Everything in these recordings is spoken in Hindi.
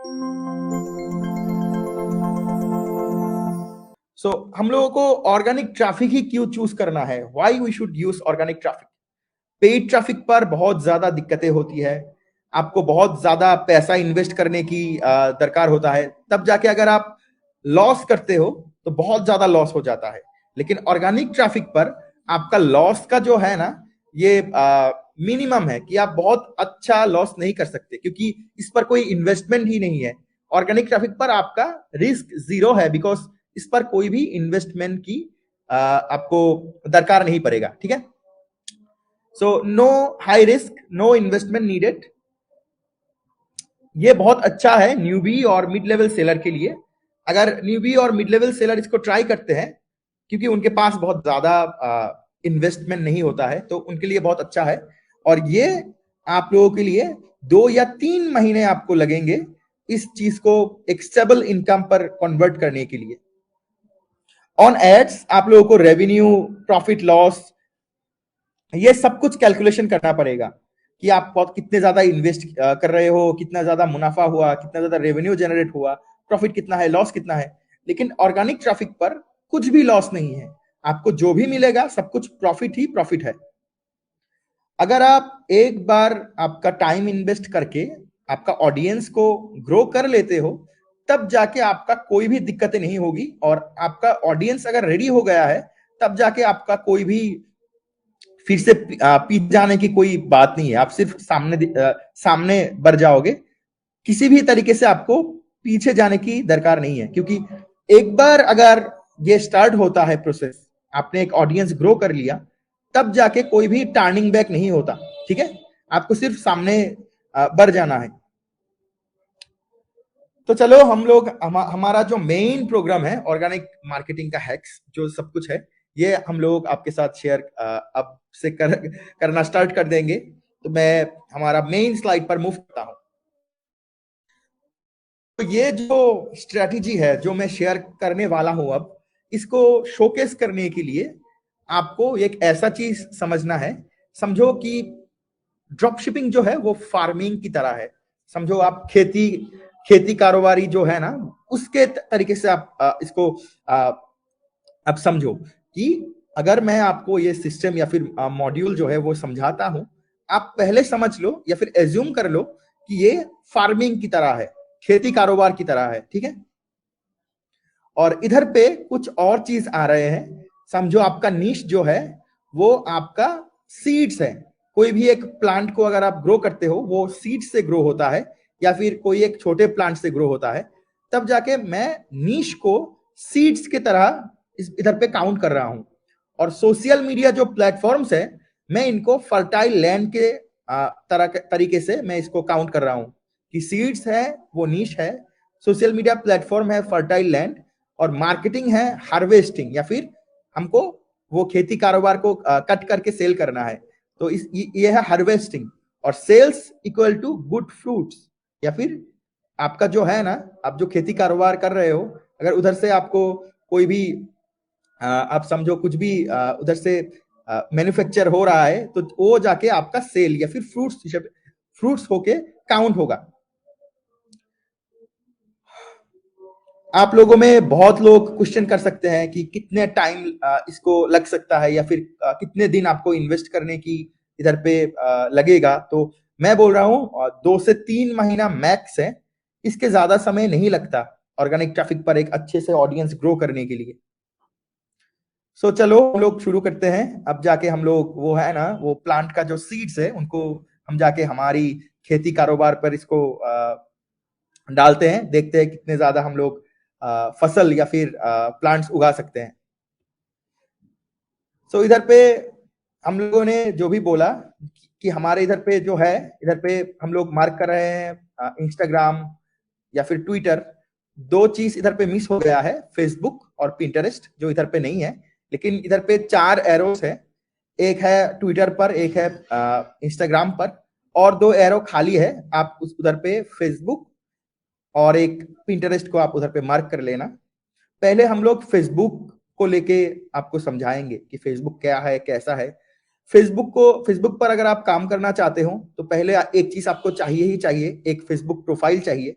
हम लोगों को ऑर्गेनिक ट्रैफिक ही क्यों चूज करना है? Why we should use organic traffic? Paid traffic पर बहुत ज्यादा दिक्कतें होती है। आपको बहुत ज्यादा पैसा इन्वेस्ट करने की दरकार होता है, तब जाके अगर आप लॉस करते हो तो बहुत ज्यादा लॉस हो जाता है। लेकिन ऑर्गेनिक ट्रैफिक पर आपका लॉस का जो है ना, ये मिनिमम है कि आप बहुत अच्छा लॉस नहीं कर सकते, क्योंकि इस पर कोई इन्वेस्टमेंट ही नहीं है। ऑर्गेनिक ट्रैफिक पर आपका रिस्क जीरो है, बिकॉज इस पर कोई भी इन्वेस्टमेंट की आपको दरकार नहीं पड़ेगा। ठीक है, so no high risk, no investment needed. ये बहुत अच्छा है न्यूबी और मिड लेवल सेलर के लिए। अगर न्यूबी और मिड लेवल सेलर इसको ट्राई करते हैं, क्योंकि उनके पास बहुत ज्यादा इन्वेस्टमेंट नहीं होता है, तो उनके लिए बहुत अच्छा है। और ये आप लोगों के लिए 2 या 3 महीने आपको लगेंगे इस चीज को एक स्टेबल इनकम पर कन्वर्ट करने के लिए। ऑन एड्स आप लोगों को रेवेन्यू, प्रॉफिट लॉस, ये सब कुछ कैलकुलेशन करना पड़ेगा कि आप कितने ज्यादा इन्वेस्ट कर रहे हो, कितना ज्यादा मुनाफा हुआ, कितना ज्यादा रेवेन्यू जनरेट हुआ, प्रॉफिट कितना है, लॉस कितना है। लेकिन ऑर्गेनिक ट्रैफिक पर कुछ भी लॉस नहीं है, आपको जो भी मिलेगा सब कुछ प्रॉफिट ही प्रॉफिट है। अगर आप एक बार आपका टाइम इन्वेस्ट करके आपका ऑडियंस को ग्रो कर लेते हो, तब जाके आपका कोई भी दिक्कतें नहीं होगी। और आपका ऑडियंस अगर रेडी हो गया है, तब जाके आपका कोई भी फिर से पीछे जाने की कोई बात नहीं है। आप सिर्फ सामने बढ़ जाओगे। किसी भी तरीके से आपको पीछे जाने की दरकार नहीं है, क्योंकि एक बार अगर ये स्टार्ट होता है प्रोसेस, आपने एक ऑडियंस ग्रो कर लिया, तब जाके कोई भी टर्निंग बैक नहीं होता। ठीक है, आपको सिर्फ सामने बढ़ जाना है। तो चलो हम लोग हमारा जो मेन प्रोग्राम है ऑर्गेनिक मार्केटिंग का हैक्स, जो सब कुछ है, ये हम लोग आपके साथ शेयर अब से करना स्टार्ट कर देंगे। तो मैं हमारा मेन स्लाइड पर मूव करता हूं। तो ये जो स्ट्रेटजी है जो मैं शेयर करने वाला हूं अब, इसको शोकेस करने के लिए आपको एक ऐसा चीज समझना है। समझो कि ड्रॉप शिपिंग जो है वो फार्मिंग की तरह है। समझो आप खेती खेती कारोबारी जो है ना, उसके तरीके से आप इसको अब समझो कि अगर मैं आपको ये सिस्टम या फिर मॉड्यूल जो है वो समझाता हूं, आप पहले समझ लो या फिर एज्यूम कर लो कि ये फार्मिंग की तरह है, खेती कारोबार की तरह है। ठीक है, और इधर पे कुछ और चीज आ रहे हैं। समझो आपका नीश जो है वो आपका सीड्स है। कोई भी एक प्लांट को अगर आप ग्रो करते हो, वो सीड से ग्रो होता है या फिर कोई एक छोटे प्लांट से ग्रो होता है, तब जाके मैं नीश को सीड्स की तरह इधर पे काउंट कर रहा हूं। और सोशल मीडिया जो प्लेटफॉर्म्स है, मैं इनको फर्टाइल लैंड के तरीके से मैं इसको काउंट कर रहा हूं कि सीड्स है वो नीश है, सोशल मीडिया प्लेटफॉर्म है फर्टाइल लैंड, और मार्केटिंग है हार्वेस्टिंग, या फिर हमको वो खेती कारोबार को कट करके सेल करना है। तो ये है हार्वेस्टिंग। और sales equal to good fruits, या फिर आपका जो है ना, आप जो खेती कारोबार कर रहे हो, अगर उधर से आपको कोई भी आप समझो कुछ भी उधर से मैन्युफैक्चर हो रहा है, तो वो जाके आपका सेल या फिर फ्रूट्स होके काउंट होगा। आप लोगों में बहुत लोग क्वेश्चन कर सकते हैं कि कितने टाइम इसको लग सकता है, या फिर कितने दिन आपको इन्वेस्ट करने की इधर पे लगेगा। तो मैं बोल रहा हूँ 2 से 3 महीना मैक्स है, इसके ज्यादा समय नहीं लगता ऑर्गेनिक ट्रैफिक पर एक अच्छे से ऑडियंस ग्रो करने के लिए। सो चलो हम लोग शुरू करते हैं। अब जाके हम लोग वो है ना, वो प्लांट का जो सीड्स है उनको हम जाके हमारी खेती कारोबार पर इसको डालते हैं, देखते हैं कितने ज्यादा हम लोग फसल या फिर प्लांट्स उगा सकते हैं। सो इधर पे हम लोगों ने जो भी बोला कि हमारे इधर पे जो है, इधर पे हम लोग मार्क कर रहे हैं इंस्टाग्राम या फिर ट्विटर। 2 चीज इधर पे मिस हो गया है, फेसबुक और पिंटरेस्ट, जो इधर पे नहीं है। लेकिन इधर पे 4 एरोस है, एक है ट्विटर पर, एक है इंस्टाग्राम पर, और 2 एरो खाली है। आप उधर पे फेसबुक और एक पिंटरेस्ट को आप उधर पे मार्क कर लेना। पहले हम लोग फेसबुक को लेके आपको समझाएंगे कि फेसबुक क्या है, कैसा है। फेसबुक पर अगर आप काम करना चाहते हो, तो पहले एक चीज आपको चाहिए ही चाहिए, एक फेसबुक प्रोफाइल चाहिए,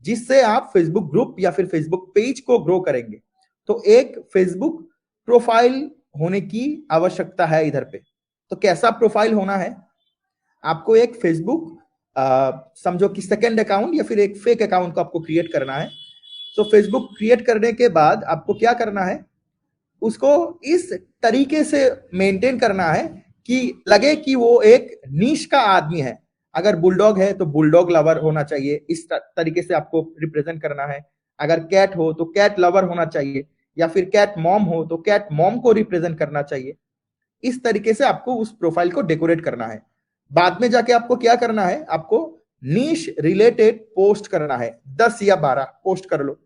जिससे आप फेसबुक ग्रुप या फिर फेसबुक पेज को ग्रो करेंगे। तो एक फेसबुक प्रोफाइल होने की आवश्यकता है इधर पे। तो कैसा प्रोफाइल होना है? आपको एक फेसबुक समझो कि सेकंड अकाउंट या फिर एक फेक अकाउंट को आपको क्रिएट करना है। तो फेसबुक क्रिएट करने के बाद आपको क्या करना है, उसको इस तरीके से मेंटेन करना है कि लगे कि वो एक नीश का आदमी है। अगर बुलडॉग है तो बुलडॉग लवर होना चाहिए, इस तरीके से आपको रिप्रेजेंट करना है। अगर कैट हो तो कैट लवर होना चाहिए, या फिर कैट मॉम हो तो कैट मॉम को रिप्रेजेंट करना चाहिए। इस तरीके से आपको उस प्रोफाइल को डेकोरेट करना है। बाद में जाके आपको क्या करना है, आपको नीश रिलेटेड पोस्ट करना है, 10 या 12 पोस्ट कर लो।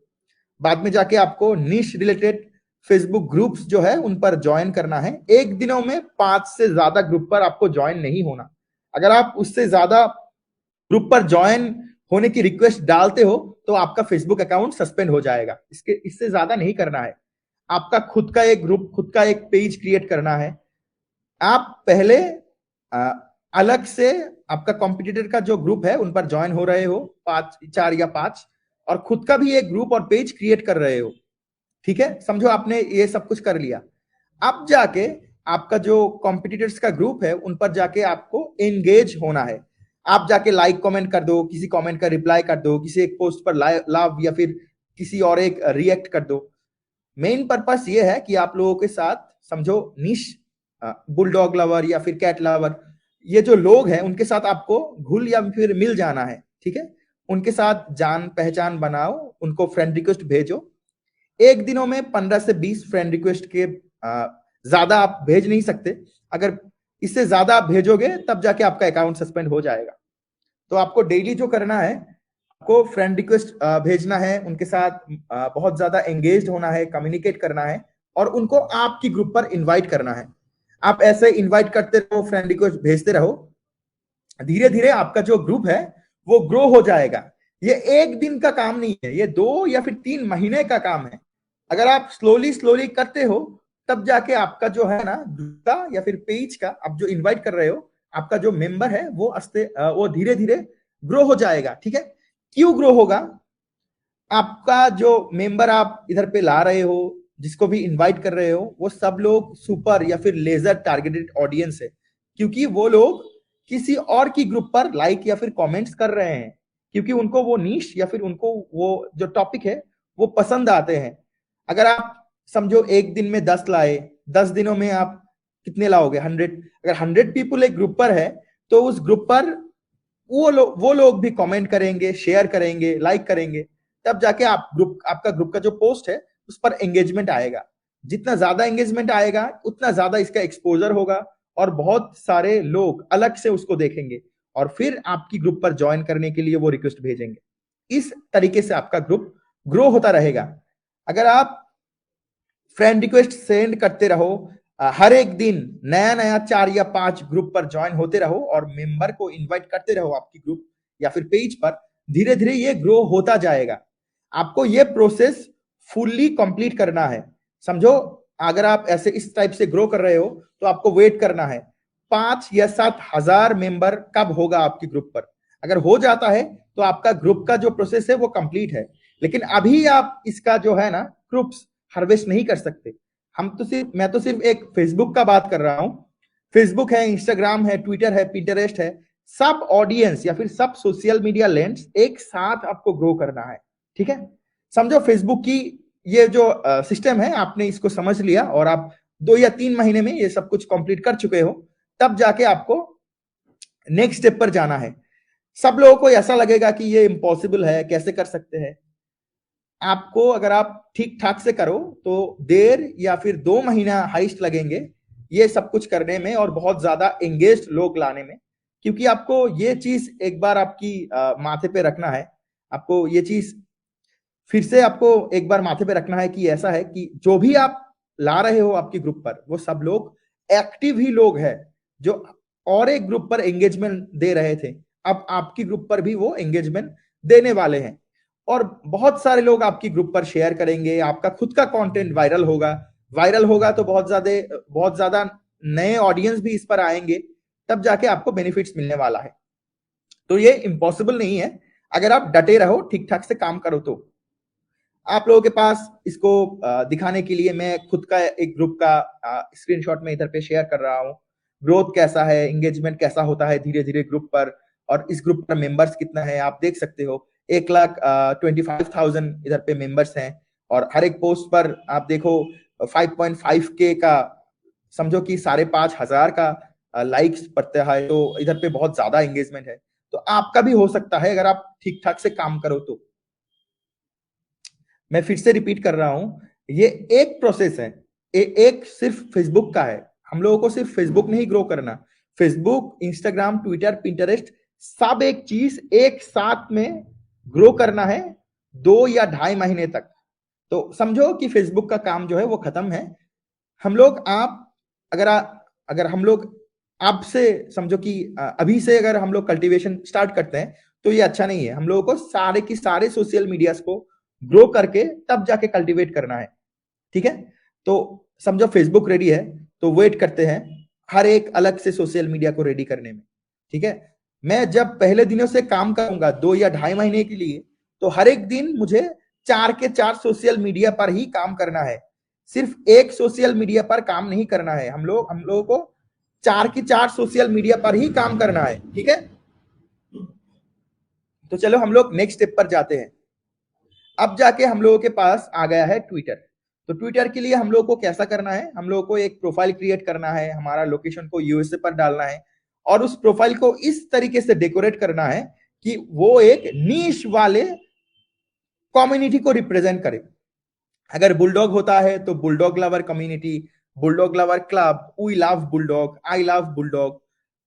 बाद में जाके आपको नीश रिलेटेड फेसबुक ग्रुप्स जो है उन पर ज्वाइन करना है। एक दिनों में 5 से ज्यादा ग्रुप पर आपको ज्वाइन नहीं होना। अगर आप उससे ज्यादा ग्रुप पर ज्वाइन होने की रिक्वेस्ट डालते हो तो आपका फेसबुक अकाउंट सस्पेंड हो जाएगा। इससे ज्यादा नहीं करना है। आपका खुद का एक ग्रुप, खुद का एक पेज क्रिएट करना है। आप पहले अलग से आपका कॉम्पिटिटर का जो ग्रुप है उन पर ज्वाइन हो रहे हो, 4 या 5, और खुद का भी एक ग्रुप और पेज क्रिएट कर रहे हो। ठीक है, समझो आपने ये सब कुछ कर लिया। अब जाके आपका जो कॉम्पिटिटर्स का ग्रुप है उन पर जाके आपको एंगेज होना है। आप जाके लाइक कमेंट कर दो, किसी कमेंट का रिप्लाई कर दो, किसी एक पोस्ट पर लव या फिर किसी और एक रिएक्ट कर दो। मेन पर्पस ये है कि आप लोगों के साथ समझो निश बुलडॉग लवर या फिर कैट लवर, ये जो लोग हैं उनके साथ आपको घुल या फिर मिल जाना है। ठीक है, उनके साथ जान पहचान बनाओ, उनको फ्रेंड रिक्वेस्ट भेजो। एक दिनों में 15 से 20 फ्रेंड रिक्वेस्ट के ज्यादा आप भेज नहीं सकते। अगर इससे ज्यादा आप भेजोगे तब जाके आपका अकाउंट सस्पेंड हो जाएगा। तो आपको डेली जो करना है, आपको फ्रेंड रिक्वेस्ट भेजना है, उनके साथ बहुत ज्यादा एंगेज होना है, कम्युनिकेट करना है, और उनको आपकी ग्रुप पर इनवाइट करना है। आप ऐसे इनवाइट करते रहो, फ्रेंड रिक्वेस्ट भेजते रहो। धीरे धीरे आपका जो ग्रुप है वो ग्रो हो जाएगा। ये एक दिन का काम नहीं है, ये 2 या फिर 3 महीने का काम है। अगर आप स्लोली स्लोली करते हो तब जाके आपका जो है ना ग्रुप का या फिर पेज का, आप जो इनवाइट कर रहे हो, आपका जो मेंबर है वो धीरे धीरे ग्रो हो जाएगा। ठीक है, क्यों ग्रो होगा? आपका जो मेंबर आप इधर पे ला रहे हो, जिसको भी इनवाइट कर रहे हो, वो सब लोग सुपर या फिर लेजर टारगेटेड ऑडियंस है। क्योंकि वो लोग किसी और की ग्रुप पर लाइक या फिर कमेंट्स कर रहे हैं, क्योंकि उनको वो नीश या फिर उनको वो जो टॉपिक है वो पसंद आते हैं। अगर आप समझो एक दिन में 10 लाए, 10 दिनों में आप कितने लाओगे? 100। अगर 100 पीपल एक ग्रुप पर है तो उस ग्रुप पर वो लोग भी कमेंट करेंगे, शेयर करेंगे, लाइक करेंगे। तब जाके आपका ग्रुप का जो पोस्ट है उस पर एंगेजमेंट आएगा। जितना ज्यादा एंगेजमेंट आएगा उतना ज्यादा इसका एक्सपोजर होगा, और बहुत सारे लोग अलग से उसको देखेंगे और फिर आपकी ग्रुप पर ज्वाइन करने के लिए वो रिक्वेस्ट भेजेंगे। इस तरीके से आपका ग्रुप ग्रो होता रहेगा। अगर आप फ्रेंड रिक्वेस्ट सेंड करते रहो, हर एक दिन नया नया 4 या 5 ग्रुप पर ज्वाइन होते रहो और मेंबर को इनवाइट करते रहो आपकी ग्रुप या फिर पेज पर, धीरे धीरे ये ग्रो होता जाएगा। आपको ये प्रोसेस फुल्ली कंप्लीट करना है। समझो, अगर आप ऐसे इस टाइप से ग्रो कर रहे हो तो आपको वेट करना है 5 या 7 हजार मेंबर कब होगा आपकी ग्रुप पर। अगर हो जाता है तो आपका ग्रुप का जो प्रोसेस है वो कंप्लीट है। लेकिन अभी आप इसका जो है ना ग्रुप्स हार्वेस्ट नहीं कर सकते। मैं तो सिर्फ एक फेसबुक का बात कर रहा हूं। फेसबुक है, इंस्टाग्राम है, ट्विटर है, पिंटरेस्ट है, सब ऑडियंस या फिर सब सोशल मीडिया लैंड्स एक साथ आपको ग्रो करना है। ठीक है, समझो फेसबुक की ये जो सिस्टम है आपने इसको समझ लिया और आप 2 या 3 महीने में ये सब कुछ कंप्लीट कर चुके हो, तब जाके आपको नेक्स्ट स्टेप पर जाना है। सब लोगों को ऐसा लगेगा कि ये इम्पॉसिबल है, कैसे कर सकते हैं। आपको अगर आप ठीक ठाक से करो तो 1.5 या फिर 2 महीना हाइस्ट लगेंगे ये सब कुछ करने में और बहुत ज्यादा एंगेज्ड लोग लाने में। क्योंकि आपको ये चीज एक बार आपकी माथे पे रखना है। आपको ये चीज फिर से आपको एक बार माथे पे रखना है कि ऐसा है कि जो भी आप ला रहे हो आपकी ग्रुप पर, वो सब लोग एक्टिव ही लोग हैं जो और एक ग्रुप पर एंगेजमेंट दे रहे थे, अब आपकी ग्रुप पर भी वो एंगेजमेंट देने वाले हैं। और बहुत सारे लोग आपकी ग्रुप पर शेयर करेंगे, आपका खुद का कंटेंट वायरल होगा तो बहुत ज्यादा नए ऑडियंस भी इस पर आएंगे, तब जाके आपको बेनिफिट्स मिलने वाला है। तो ये इम्पॉसिबल नहीं है। अगर आप डटे रहो, ठीक ठाक से काम करो तो। आप लोगों के पास इसको दिखाने के लिए मैं खुद का एक ग्रुप का स्क्रीनशॉट में इधर पे शेयर कर रहा हूँ। ग्रोथ कैसा है, एंगेजमेंट कैसा होता है धीरे धीरे ग्रुप पर, और इस ग्रुप पर मेंबर्स कितना है आप देख सकते हो। 1,25,000 इधर पे मेंबर्स हैं, और हर एक पोस्ट पर आप देखो 5.5K का, समझो कि 5,500 का लाइक्स पड़ता है, तो इधर पे बहुत ज्यादा एंगेजमेंट है। तो आपका भी हो सकता है अगर आप ठीक ठाक से काम करो तो। मैं फिर से रिपीट कर रहा हूं, ये एक प्रोसेस है, एक सिर्फ फेसबुक का है। हम लोगों को सिर्फ फेसबुक नहीं ग्रो करना, फेसबुक, इंस्टाग्राम, ट्विटर, पिंटरेस्ट, सब एक चीज एक साथ में ग्रो करना है 2 या 2.5 महीने तक। तो समझो कि फेसबुक का काम जो है वो खत्म है। हम लोग आप अगर अगर हम लोग आपसे समझो कि अभी से अगर हम लोग कल्टीवेशन स्टार्ट करते हैं तो ये अच्छा नहीं है। हम लोगों को सारे की सारे सोशल मीडियाज को ग्रो करके तब जाके कल्टीवेट करना है, ठीक है। तो समझो फेसबुक रेडी है, तो वेट करते हैं हर एक अलग से सोशल मीडिया को रेडी करने में, ठीक है। मैं जब पहले दिनों से काम करूंगा 2 या 2.5 महीने के लिए, तो हर एक दिन मुझे 4 के 4 सोशल मीडिया पर ही काम करना है। सिर्फ एक सोशल मीडिया पर काम नहीं करना है, हम लोगों को 4 के 4 सोशल मीडिया पर ही काम करना है, ठीक है। तो चलो हम लोग नेक्स्ट स्टेप पर जाते हैं। अब जाके हम लोगों के पास आ गया है ट्विटर। तो ट्विटर के लिए हम लोग को कैसा करना है, हम लोग को एक प्रोफाइल क्रिएट करना है, हमारा लोकेशन को यूएसए पर डालना है, और उस प्रोफाइल को इस तरीके से डेकोरेट करना है कि वो एक नीश वाले कम्युनिटी को रिप्रेजेंट करे। अगर बुलडॉग होता है तो bulldog lover community, bulldog lover club, we love bulldog, I love bulldog,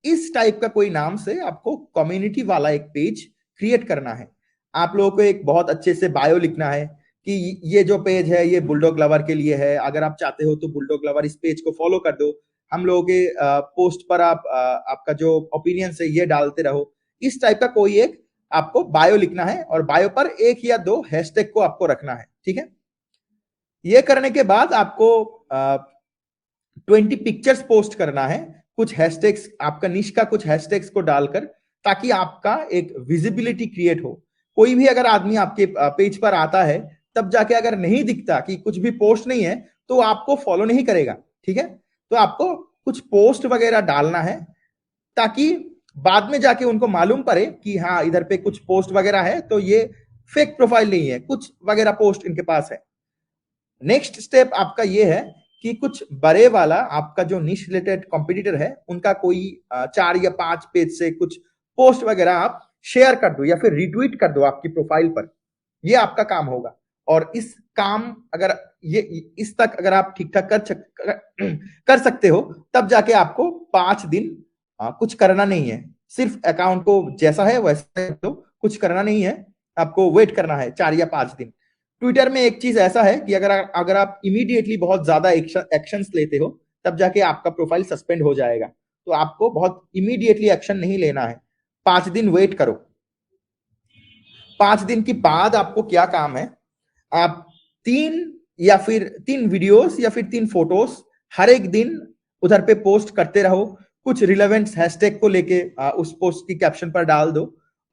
इस टाइप का कोई नाम से आपको कम्युनिटी वाला एक पेज क्रिएट करना है। आप लोगों को एक बहुत अच्छे से बायो लिखना है कि ये जो पेज है ये बुलडॉग लवर के लिए है, अगर आप चाहते हो तो बुलडॉग लवर इस पेज को फॉलो कर दो, हम लोगों के पोस्ट पर आप आपका जो ओपिनियन है ये डालते रहो। इस टाइप का कोई एक आपको बायो लिखना है, और बायो पर 1 या 2 हैशटैग को आपको रखना है, ठीक है। ये करने के बाद आपको 20 पिक्चर्स पोस्ट करना है, कुछ हैशटैग्स, आपका निश का कुछ हैशटैग्स को डालकर, ताकि आपका एक विजिबिलिटी क्रिएट हो। कोई भी अगर आदमी आपके पेज पर आता है, तब जाके अगर नहीं दिखता कि कुछ भी पोस्ट नहीं है, तो आपको फॉलो नहीं करेगा, ठीक है। तो आपको कुछ पोस्ट वगैरह डालना है, ताकि बाद में जाके उनको मालूम पड़े कि हाँ इधर पे कुछ पोस्ट वगैरह है, तो ये फेक प्रोफाइल नहीं है, कुछ वगैरह पोस्ट इनके पास है। नेक्स्ट स्टेप आपका ये है कि कुछ बड़े वाला आपका जो निश रिलेटेड कॉम्पिटिटर है, उनका कोई 4 या 5 पेज से कुछ पोस्ट वगैरह आप शेयर कर दो या फिर रिट्वीट कर दो आपकी प्रोफाइल पर। ये आपका काम होगा। और इस काम अगर ये इस तक अगर आप ठीक ठाक कर सकते हो, तब जाके आपको 5 दिन कुछ करना नहीं है, सिर्फ अकाउंट को जैसा है वैसा तो कुछ करना नहीं है, आपको वेट करना है 4 या 5 दिन। ट्विटर में एक चीज ऐसा है कि अगर आप इमीडिएटली बहुत ज्यादा एक्शंस लेते हो, तब जाके आपका प्रोफाइल सस्पेंड हो जाएगा। तो आपको बहुत इमीडिएटली एक्शन नहीं लेना है, 5 दिन वेट करो। 5 दिन के बाद आपको क्या काम है, आप 3 वीडियोस या फिर 3 फोटोस हर एक दिन उधर पे पोस्ट करते रहो, कुछ रिलेवेंट हैशटैग को लेके उस पोस्ट की कैप्शन पर डाल दो।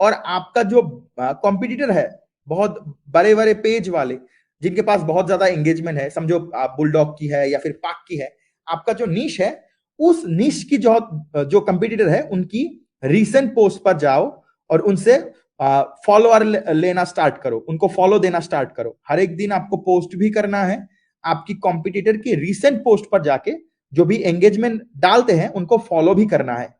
और आपका जो कॉम्पिटिटर है, बहुत बड़े बड़े पेज वाले जिनके पास बहुत ज्यादा एंगेजमेंट है, समझो बुलडॉग की है या फिर पाक की है, आपका जो निश है, उस निश की जो कंपटीटर है उनकी रीसेंट पोस्ट पर जाओ और उनसे फॉलोअर लेना स्टार्ट करो, उनको फॉलो देना स्टार्ट करो। हर एक दिन आपको पोस्ट भी करना है, आपकी कॉम्पिटिटर की रीसेंट पोस्ट पर जाके जो भी एंगेजमेंट डालते हैं उनको फॉलो भी करना है।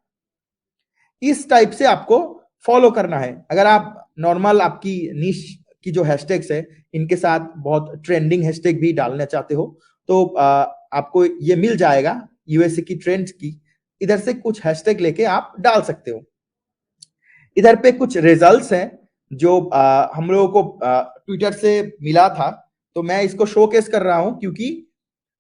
इस टाइप से आपको फॉलो करना है। अगर आप नॉर्मल आपकी निश की जो हैशटैग्स है, इनके साथ बहुत ट्रेंडिंग हैशटैग भी डालना चाहते हो, तो आपको ये मिल जाएगा यूएसए की ट्रेंड्स की, इधर से कुछ हैशटैग लेके आप डाल सकते हो। इधर पे कुछ रिजल्ट्स हैं जो हम लोगों को ट्विटर से मिला था, तो मैं इसको शोकेस कर रहा हूं, क्योंकि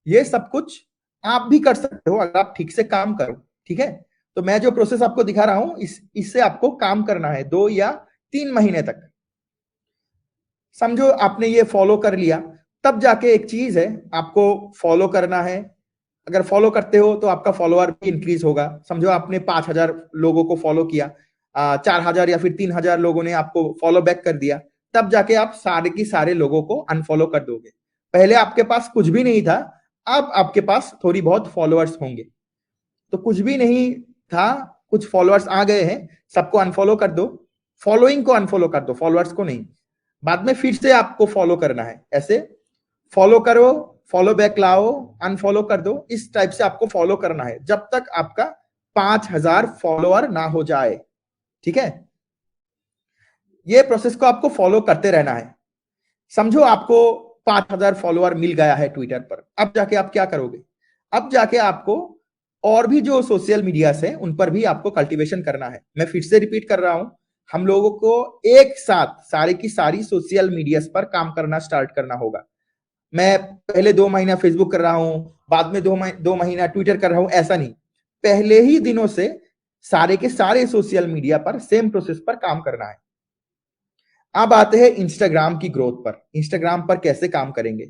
ये सब कुछ आप भी कर सकते हो अगर आप ठीक से काम करो, ठीक है। तो मैं जो प्रोसेस आपको दिखा रहा हूं, इससे आपको काम करना है 2 या 3 महीने तक। समझो आपने ये फॉलो कर लिया, तब जाके एक चीज है, आपको फॉलो करना है। अगर फॉलो करते हो तो आपका फॉलोअर भी इंक्रीज होगा। समझो आपने 5,000 लोगों को फॉलो किया, 4,000 या फिर 3,000 लोगों ने आपको फॉलो बैक कर दिया, तब जाके आप सारे की सारे लोगों को अनफॉलो कर दोगे। पहले आपके पास कुछ भी नहीं था, अब आपके पास थोड़ी बहुत फॉलोअर्स होंगे। तो कुछ भी नहीं था, कुछ फॉलोअर्स आ गए हैं, सबको अनफॉलो कर दो, फॉलोइंग को अनफॉलो कर दो, फॉलोअर्स को नहीं। बाद में फिर से आपको फॉलो करना है, ऐसे फॉलो करो, फॉलो बैक लाओ, अनफॉलो कर दो, इस टाइप से आपको फॉलो करना है जब तक आपका 5,000 फॉलोअर ना हो जाए। ठीक है, ये प्रोसेस को आपको फॉलो करते रहना है। समझो आपको 5,000 फॉलोअर मिल गया है ट्विटर पर, अब जाके आप क्या करोगे? अब जाके आपको और भी जो सोशल मीडिया है उन पर भी आपको कल्टीवेशन करना है। मैं फिर से रिपीट कर रहा हूं, हम लोगों को एक साथ सारी की सारी सोशल मीडिया पर काम करना स्टार्ट करना होगा। मैं पहले 2 महीना फेसबुक कर रहा हूं, बाद में 2 महीना ट्विटर कर रहा हूं, ऐसा नहीं। पहले ही दिनों से सारे के सारे सोशल मीडिया पर सेम प्रोसेस पर काम करना है। अब आते हैं इंस्टाग्राम की ग्रोथ पर। इंस्टाग्राम पर कैसे काम करेंगे?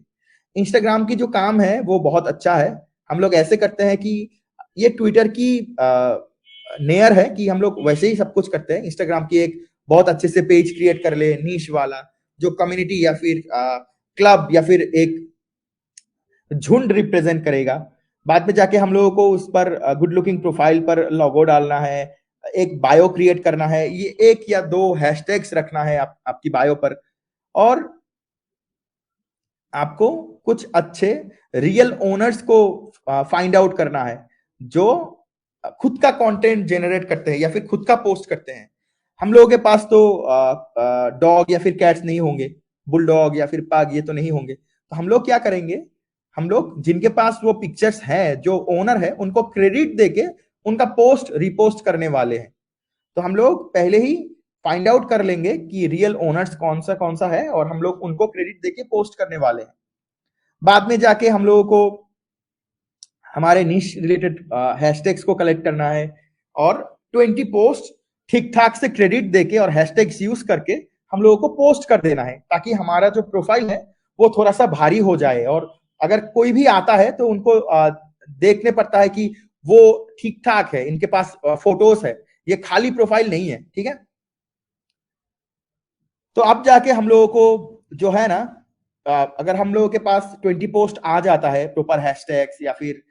इंस्टाग्राम की जो काम है वो बहुत अच्छा है। हम लोग ऐसे करते हैं कि ये ट्विटर की नेयर है कि हम लोग वैसे ही सब कुछ करते हैं। इंस्टाग्राम की एक बहुत अच्छे से पेज क्रिएट कर ले, नीश वाला, जो कम्युनिटी या फिर क्लब या फिर एक झुंड रिप्रेजेंट करेगा। बाद में जाके हम लोगों को उस पर गुड लुकिंग प्रोफाइल पर लोगो डालना है, एक बायो क्रिएट करना है, ये 1 या 2 हैशटैग्स रखना है आपकी बायो पर, और आपको कुछ अच्छे रियल ओनर्स को फाइंड आउट करना है जो खुद का कंटेंट जनरेट करते हैं या फिर खुद का पोस्ट करते हैं। हम लोगों के पास तो डॉग या फिर कैट्स नहीं होंगे, बुलडॉग या फिर पग, ये तो नहीं होंगे। तो हम लोग क्या करेंगे, हम लोग जिनके पास वो पिक्चर्स हैं, जो ओनर है, उनको क्रेडिट देके उनका पोस्ट रिपोस्ट करने वाले हैं। तो हम लोग पहले ही फाइंड आउट कर लेंगे कि रियल ओनर्स कौन सा है, और हम लोग उनको क्रेडिट देके पोस्ट करने वाले हैं। बाद में जाके हम लोगों को हमारे निश रिलेटेड हैशटैग्स को कलेक्ट करना है, और 20 पोस्ट ठीक ठाक से क्रेडिट देके और हैशटैग्स यूज करके हम लोगों को पोस्ट कर देना है, ताकि हमारा जो प्रोफाइल है वो थोड़ा सा भारी हो जाए। और अगर कोई भी आता है तो उनको देखने पड़ता है कि वो ठीक ठाक है, इनके पास फोटोज है, ये खाली प्रोफाइल नहीं है। ठीक है, तो अब जाके हम लोगों को जो है ना, अगर हम लोगों के पास 20 पोस्ट आ जाता है प्रॉपर हैशटैग्स, या फिर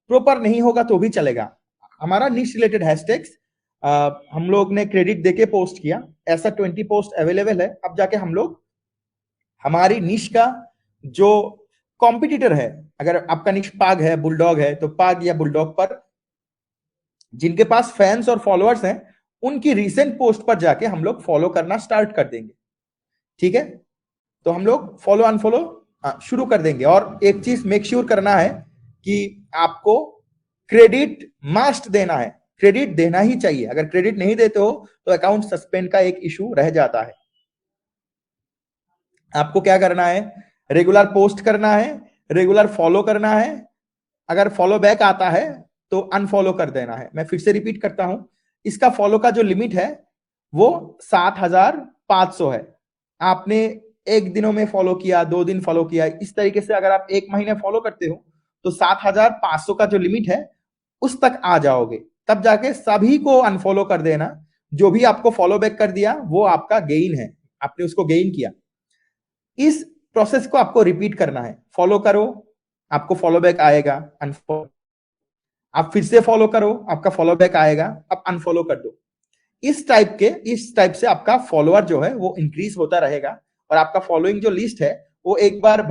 प्रॉपर नहीं होगा तो भी चलेगा, हमारा निश रिलेटेड हैशटैग्स हम लोग ने क्रेडिट देके पोस्ट किया, ऐसा 20 पोस्ट अवेलेबल है। अब जाके हम लोग हमारी निश का जो कॉम्पिटिटर है, अगर आपका निश पाग है, बुलडॉग है, तो पाग या बुलडॉग पर जिनके पास फैंस और फॉलोअर्स हैं, उनकी रीसेंट पोस्ट पर जाके हम लोग फॉलो करना स्टार्ट कर देंगे। ठीक है, तो हम लोग फॉलो अनफॉलो शुरू कर देंगे। और एक चीज मेक श्योर करना है कि आपको क्रेडिट मस्ट देना है, क्रेडिट देना ही चाहिए। अगर क्रेडिट नहीं देते हो तो अकाउंट सस्पेंड का एक इशू रह जाता है। आपको क्या करना है, रेगुलर पोस्ट करना है, रेगुलर फॉलो करना है, अगर फॉलो बैक आता है तो अनफॉलो कर देना है। मैं फिर से रिपीट करता हूं, इसका फॉलो का जो लिमिट है वो 7,500 है। आपने 1 दिनों में फॉलो किया, 2 दिन फॉलो किया, इस तरीके से अगर आप 1 महीने फॉलो करते हो तो 7,500 का जो लिमिट है उस तक आ जाओगे। तब जाके सभी को अनफॉलो कर देना, जो भी आपको फॉलो बैक कर दिया वो आपका गेइन है, आपने उसको गेइन किया। इस प्रोसेस को आपको रिपीट करना है, फॉलो करो, आपको फॉलो बैक आएगा, अनफॉलो, आप फिर से फॉलो करो, आपका फॉलो बैक आएगा, आप अनफॉलो कर दो। इस टाइप से आपका फॉलोअर जो है वो इंक्रीज होता रहेगा, और आपका फॉलोइंग जो लिस्ट है वो एक बार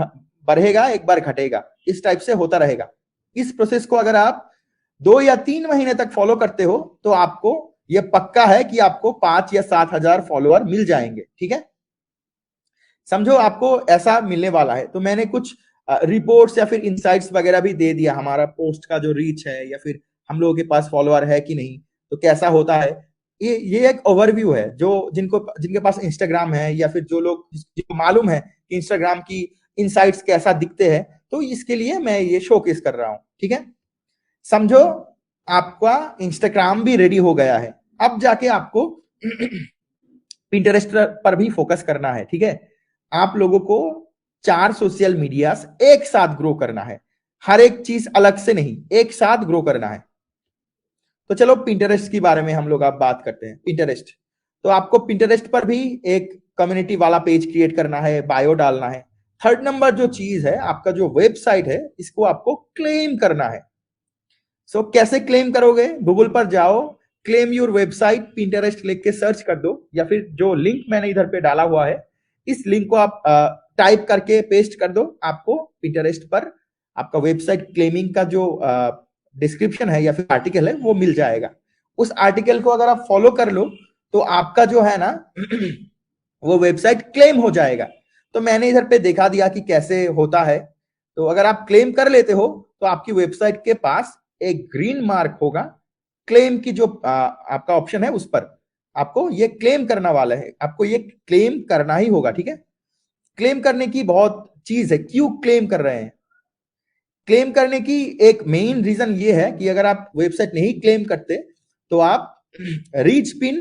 बढ़ेगा, एक बार घटेगा, इस टाइप से होता रहेगा। इस प्रोसेस को अगर आप 2 या 3 महीने तक फॉलो करते हो तो आपको ये पक्का है कि आपको 5 या 7,000 फॉलोअर मिल जाएंगे। ठीक है, समझो आपको ऐसा मिलने वाला है। तो मैंने कुछ रिपोर्ट्स या फिर इंसाइट्स वगैरह भी दे दिया, हमारा पोस्ट का जो रीच है या फिर हम लोगों के पास फॉलोअर है कि नहीं, तो कैसा होता है। ये एक ओवरव्यू है, जो जिनके पास इंस्टाग्राम है, या फिर जो लोग जिनको मालूम है कि इंस्टाग्राम की इनसाइट्स कैसा दिखते हैं, तो इसके लिए मैं ये शोकेस कर रहा हूं। ठीक है, समझो आपका इंस्टाग्राम भी रेडी हो गया है, अब जाके आपको पिंटरेस्ट पर भी फोकस करना है। ठीक है, आप लोगों को 4 सोशल मीडियास एक साथ ग्रो करना है, हर एक चीज अलग से नहीं, एक साथ ग्रो करना है। तो चलो पिंटरेस्ट के बारे में हम लोग अब बात करते हैं। पिंटरेस्ट, तो आपको पिंटरेस्ट पर भी एक कम्युनिटी वाला पेज क्रिएट करना है, बायो डालना है। थर्ड नंबर जो चीज है, आपका जो वेबसाइट है, इसको आपको क्लेम करना है। सो कैसे क्लेम करोगे? गूगल पर जाओ, क्लेम योर वेबसाइट पिंटरेस्ट लिख के सर्च कर दो, या फिर जो लिंक मैंने इधर पे डाला हुआ है, इस लिंक को आप टाइप करके पेस्ट कर दो। आपको पिंटरेस्ट पर आपका वेबसाइट क्लेमिंग का जो डिस्क्रिप्शन है या फिर आर्टिकल है वो मिल जाएगा। उस आर्टिकल को अगर आप फॉलो कर लो तो आपका जो है ना वो वेबसाइट क्लेम हो जाएगा। तो मैंने इधर पे दिखा दिया कि कैसे होता है। तो अगर आप क्लेम कर लेते हो तो आपकी वेबसाइट के पास एक ग्रीन मार्क होगा, क्लेम की जो आपका ऑप्शन है उस पर आपको ये क्लेम करना वाला है, आपको ये क्लेम करना ही होगा। ठीक है, क्लेम करने की बहुत चीज है। क्यों क्लेम कर रहे हैं? क्लेम करने की एक मेन रीजन ये है कि अगर आप वेबसाइट नहीं क्लेम करते तो आप रीच पिन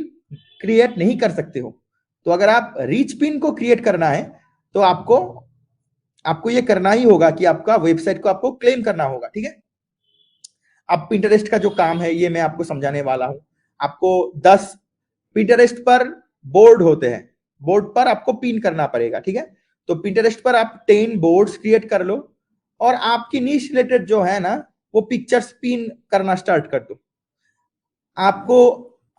क्रिएट नहीं कर सकते हो। तो अगर आप रीच पिन को क्रिएट करना है तो आपको आपको ये करना ही होगा कि आपका वेबसाइट को आपको क्लेम करना होगा। ठीक है, अब पिंटरेस्ट का जो काम है ये मैं आपको समझाने वाला हूं। आपको 10 पिंटरेस्ट पर बोर्ड होते हैं, बोर्ड पर आपको पिन करना पड़ेगा। ठीक है, तो पिंटरेस्ट पर आप 10 बोर्ड्स क्रिएट कर लो और आपकी नीश रिलेटेड जो है ना वो पिक्चर्स पिन करना स्टार्ट कर दो। आपको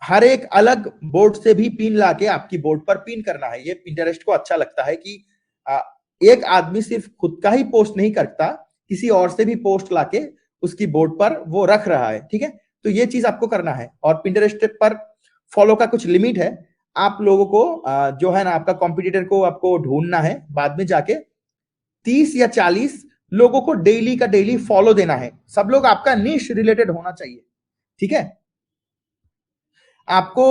हर एक अलग बोर्ड से भी पिन लाके आपकी बोर्ड पर पिन करना है। ये पिंटरेस्ट को अच्छा लगता है कि एक आदमी सिर्फ खुद का ही पोस्ट नहीं करता, किसी और से भी पोस्ट लाके उसकी बोर्ड पर वो रख रहा है। ठीक है, तो ये चीज आपको करना है। और पिंटरेस्ट पर फॉलो का कुछ लिमिट है। आप लोगों को जो है ना आपका कॉम्पिटिटर को आपको ढूंढना है, बाद में जाके 30 या 40 लोगों को डेली का डेली फॉलो देना है। सब लोग आपका निश रिलेटेड होना चाहिए। ठीक है, आपको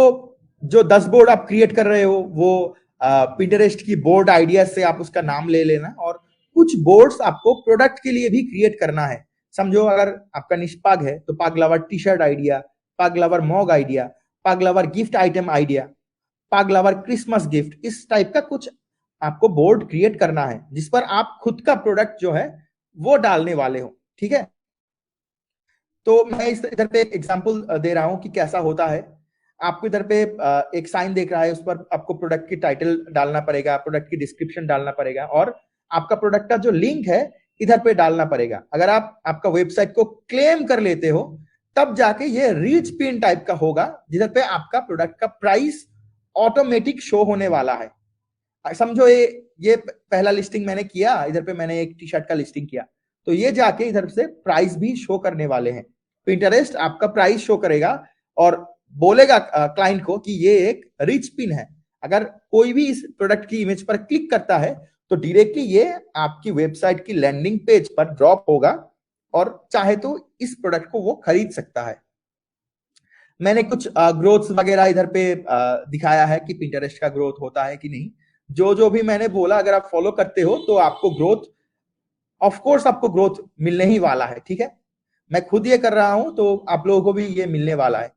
जो 10 बोर्ड आप क्रिएट कर रहे हो वो पिंटरेस्ट की बोर्ड आइडिया से आप उसका नाम ले लेना, और कुछ बोर्ड्स आपको प्रोडक्ट के लिए भी क्रिएट करना है। समझो अगर आपका निश पाग है तो पाग लवर टी शर्ट आइडिया, पाग लवर मॉग आइडिया, पाग लवर गिफ्ट आइटम आइडिया, पाग लवर क्रिसमस गिफ्ट, इस टाइप का कुछ आपको बोर्ड क्रिएट करना है जिस पर आप खुद का प्रोडक्ट जो है वो डालने वाले हो। ठीक है, तो मैं इस इधर पे एक एग्जांपल दे रहा हूं कि कैसा होता है। आपको इधर पे एक साइन देख रहा है, उस पर आपको प्रोडक्ट की टाइटल डालना पड़ेगा, प्रोडक्ट की डिस्क्रिप्शन डालना पड़ेगा, और आपका प्रोडक्ट का जो लिंक है इधर पे डालना पड़ेगा। अगर आप आपका वेबसाइट को क्लेम कर लेते हो तब जाके ये रीच पिन टाइप का होगा, जिधर पे आपका प्रोडक्ट का प्राइस ऑटोमेटिक शो होने वाला है। समझो ये पहला लिस्टिंग मैंने किया, इधर पे मैंने एक टी शर्ट का लिस्टिंग किया, तो ये जाके इधर से प्राइस भी शो करने वाले हैं। पिंटरेस्ट आपका प्राइस शो करेगा और बोलेगा क्लाइंट को कि ये एक रिच पिन है। अगर कोई भी इस प्रोडक्ट की इमेज पर क्लिक करता है तो डायरेक्टली ये आपकी वेबसाइट की लैंडिंग पेज पर ड्रॉप होगा, और चाहे तो इस प्रोडक्ट को वो खरीद सकता है। मैंने कुछ ग्रोथ वगैरह इधर पे दिखाया है कि पिंटरेस्ट का ग्रोथ होता है कि नहीं। जो जो भी मैंने बोला अगर आप फॉलो करते हो तो आपको ग्रोथ, ऑफ कोर्स आपको ग्रोथ मिलने ही वाला है। ठीक है, मैं खुद ये कर रहा हूं तो आप लोगों को भी ये मिलने वाला है।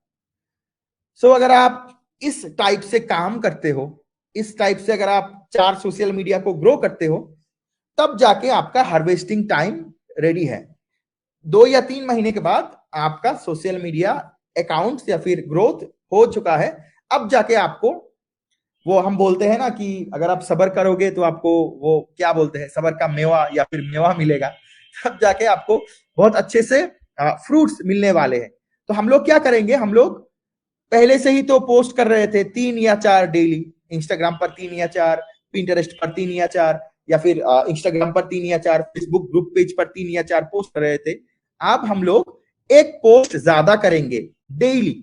सो अगर आप इस टाइप से काम करते हो, इस टाइप से अगर आप 4 सोशल मीडिया को ग्रो करते हो, तब जाके आपका हार्वेस्टिंग टाइम रेडी है। 2 या 3 महीने के बाद आपका सोशल मीडिया अकाउंट या फिर ग्रोथ हो चुका है। अब जाके आपको वो हम बोलते हैं ना कि अगर आप सबर करोगे तो आपको वो क्या बोलते हैं, सबर का मेवा या फिर मेवा मिलेगा। तब जाके आपको बहुत अच्छे से फ्रूट्स मिलने वाले हैं। तो हम लोग क्या करेंगे, हम लोग पहले से ही तो पोस्ट कर रहे थे 3 या 4 डेली, इंस्टाग्राम पर 3 या 4, पिंटरेस्ट पर 3 या 4, या फिर इंस्टाग्राम पर 3 या 4, फेसबुक ग्रुप पेज पर 3 या 4 पोस्ट कर रहे थे। अब हम लोग एक पोस्ट ज्यादा करेंगे डेली।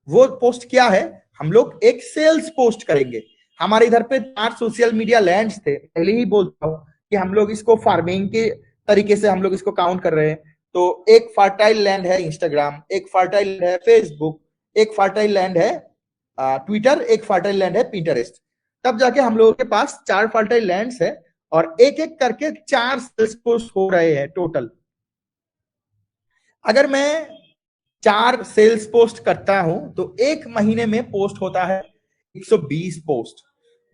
वो पोस्ट क्या है, हम लोग एक सेल्स पोस्ट करेंगे। हमारे इधर पे 4 सोशल मीडिया लैंड्स थे, पहले ही बोलता हूं कि हम लोग इसको फार्मिंग के तरीके से हम लोग इसको काउंट कर रहे हैं। तो एक फर्टाइल लैंड है इंस्टाग्राम, एक फर्टाइल लैंड है फेसबुक, एक फर्टाइल लैंड है ट्विटर, एक फर्टाइल लैंड है पिंटरेस्ट। तब जाके हम लोगों के पास 4 फर्टाइल लैंड्स है और एक एक करके 4 सेल्स पोस्ट हो रहे हैं टोटल। अगर मैं 4 सेल्स पोस्ट करता हूं तो एक महीने में पोस्ट होता है 120 पोस्ट,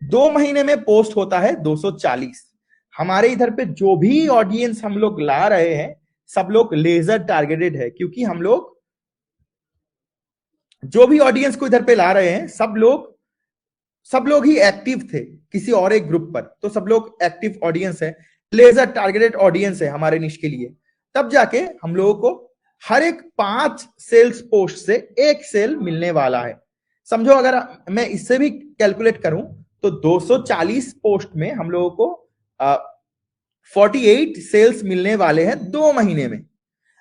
2 महीने में पोस्ट होता है 240। हमारे इधर पे जो भी ऑडियंस हम लोग ला रहे हैं सब लोग लेजर टारगेटेड है, क्योंकि हम लोग जो भी ऑडियंस को इधर पे ला रहे हैं सब लोग ही एक्टिव थे किसी और एक ग्रुप पर, तो सब लोग एक्टिव ऑडियंस है, लेजर टारगेटेड ऑडियंस है हमारे निश के लिए। तब जाके हम लोगों को हर एक 5 सेल्स पोस्ट से एक सेल मिलने वाला है। समझो अगर मैं इससे भी कैलकुलेट करूं तो 240 पोस्ट में हम लोगों को 48 सेल्स मिलने वाले हैं 2 महीने में।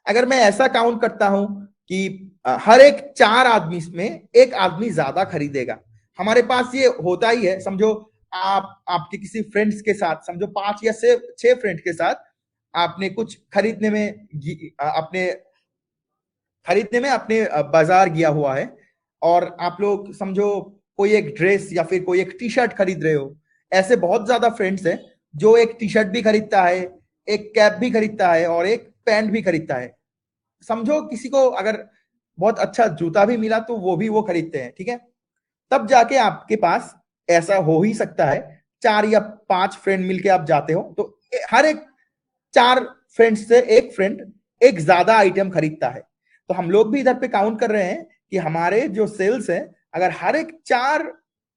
अगर मैं ऐसा काउंट करता हूं कि हर एक 4 आदमी में एक आदमी ज्यादा खरीदेगा, हमारे पास ये होता ही है। समझो आप आपके किसी फ्रेंड्स के साथ, समझो 5 या 6 फ्रेंड के साथ आपने कुछ अपने बाजार गया हुआ है, और आप लोग समझो कोई एक ड्रेस या फिर कोई एक टी शर्ट खरीद रहे हो। ऐसे बहुत ज्यादा फ्रेंड्स हैं जो एक टी शर्ट भी खरीदता है, एक कैप भी खरीदता है और एक पैंट भी खरीदता है। समझो किसी को अगर बहुत अच्छा जूता भी मिला तो वो भी वो खरीदते हैं, ठीक है। तब जाके आपके पास ऐसा हो ही सकता है 4 या 5 फ्रेंड मिलके आप जाते हो तो हर एक 4 फ्रेंड से एक फ्रेंड एक ज्यादा आइटम खरीदता है। तो हम लोग भी इधर पे काउंट कर रहे हैं कि हमारे जो सेल्स है, अगर हर एक 4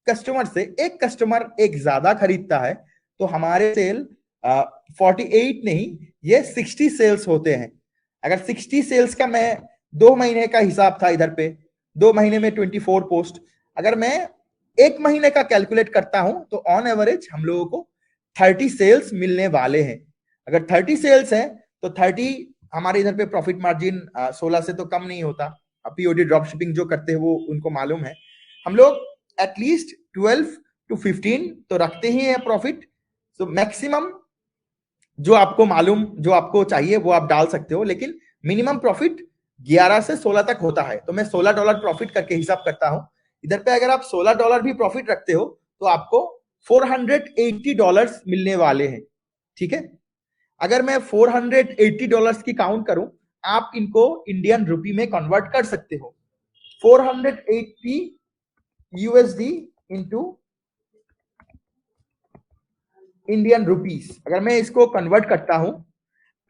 कस्टमर से एक कस्टमर एक ज्यादा खरीदता है तो हमारे सेल 48 नहीं, ये 60 सेल्स होते हैं। अगर 60 सेल्स का मैं 2 महीने का हिसाब था इधर पे, 2 महीने में 24 पोस्ट, अगर मैं 1 महीने का कैलकुलेट करता हूं तो ऑन एवरेज हम लोगों को 30 सेल्स मिलने वाले हैं। अगर 30 सेल्स है तो 30, हमारे इधर पे प्रॉफिट मार्जिन 16 से तो कम नहीं होता। पीओडी ड्रॉप शिपिंग जो करते हैं वो उनको मालूम है। हम लोग एटलीस्ट 12 to 15 तो रखते ही है प्रॉफिट। तो मैक्सिमम जो आपको मालूम, जो आपको चाहिए वो आप डाल सकते हो, लेकिन मिनिमम प्रॉफिट 11 से 16 तक होता है। तो मैं $16 प्रॉफिट करके हिसाब करता हूं। इधर पे अगर आप $16 भी प्रॉफिट रखते हो तो आपको $480 मिलने वाले हैं, ठीक है। अगर मैं $480 की काउंट करूं, आप इनको इंडियन रुपी में कन्वर्ट कर सकते हो। 480 USD इंटू इंडियन रुपीस, अगर मैं इसको कन्वर्ट करता हूं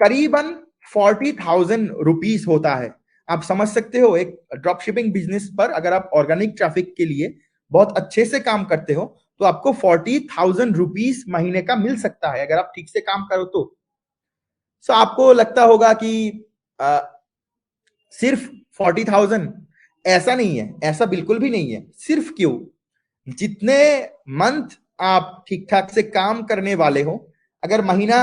करीबन 40,000 रुपीस होता है। आप समझ सकते हो एक ड्रॉप शिपिंग बिजनेस पर अगर आप ऑर्गेनिक ट्रैफिक के लिए बहुत अच्छे से काम करते हो तो आपको 40,000 रुपीस महीने का मिल सकता है अगर आप ठीक से काम करो तो। सो आपको लगता होगा कि आ, सिर्फ 40,000, ऐसा नहीं है, ऐसा बिल्कुल भी नहीं है। सिर्फ क्यों, जितने मंथ आप ठीक ठाक से काम करने वाले हो, अगर महीना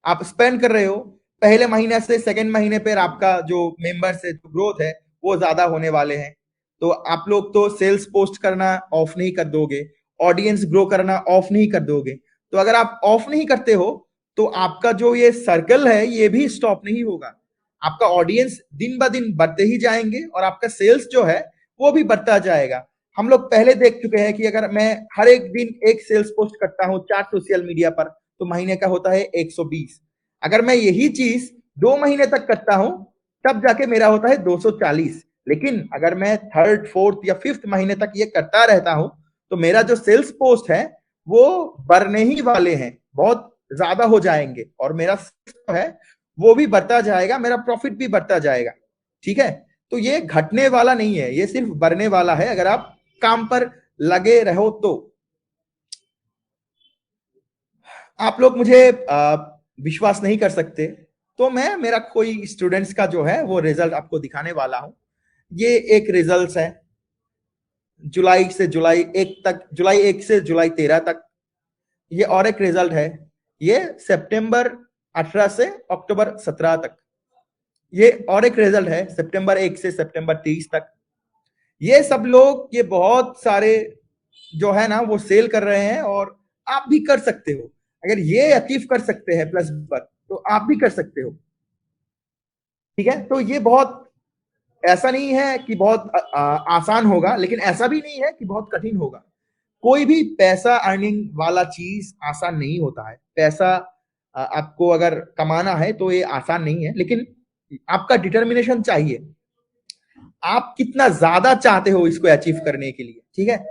आप स्पेंड कर रहे हो, पहले महीने से सेकेंड महीने पर आपका जो मेंबर्स है, जो ग्रोथ है वो ज्यादा होने वाले हैं। तो आप लोग तो सेल्स पोस्ट करना ऑफ नहीं कर दोगे, ऑडियंस ग्रो करना ऑफ नहीं कर दोगे। तो अगर आप ऑफ नहीं करते हो तो आपका जो ये सर्कल है ये भी स्टॉप नहीं होगा। आपका ऑडियंस दिन ब दिन बढ़ते ही जाएंगे और आपका सेल्स जो है वो भी बढ़ता जाएगा। हम लोग पहले देख चुके हैं कि अगर मैं हर एक दिन एक सेल्स पोस्ट करता हूं 4 सोशल मीडिया पर तो महीने का होता है 120। अगर मैं यही चीज 2 महीने तक करता हूं तब जाके मेरा होता है 240। लेकिन अगर मैं थर्ड फोर्थ या फिफ्थ महीने तक ये करता रहता हूं तो मेरा जो सेल्स पोस्ट है वो बढ़ने ही वाले हैं, बहुत ज्यादा हो जाएंगे और मेरा है वो भी बढ़ता जाएगा, मेरा प्रॉफिट भी बढ़ता जाएगा, ठीक है। तो ये घटने वाला नहीं है, ये सिर्फ बढ़ने वाला है अगर आप काम पर लगे रहो तो। आप लोग मुझे विश्वास नहीं कर सकते तो मैं मेरा कोई स्टूडेंट्स का जो है वो रिजल्ट आपको दिखाने वाला हूं। ये एक रिजल्ट है जुलाई से जुलाई 1 तक, जुलाई 1 से जुलाई 13 तक। ये और एक रिजल्ट है, ये सितंबर 18 से अक्टूबर 17 तक। ये और एक रिजल्ट है सितंबर 1 से सितंबर 30 तक। ये सब लोग, ये बहुत सारे जो है ना वो सेल कर रहे हैं और आप भी कर सकते हो। अगर ये अचीव कर सकते हैं प्लस पर तो आप भी कर सकते हो, ठीक है। तो ये बहुत, ऐसा नहीं है कि बहुत आसान होगा, लेकिन ऐसा भी नहीं है कि बहुत कठिन होगा। कोई भी पैसा अर्निंग वाला चीज आसान नहीं होता है। पैसा आपको अगर कमाना है तो ये आसान नहीं है, लेकिन आपका डिटर्मिनेशन चाहिए। आप कितना ज्यादा चाहते हो इसको अचीव करने के लिए, ठीक है।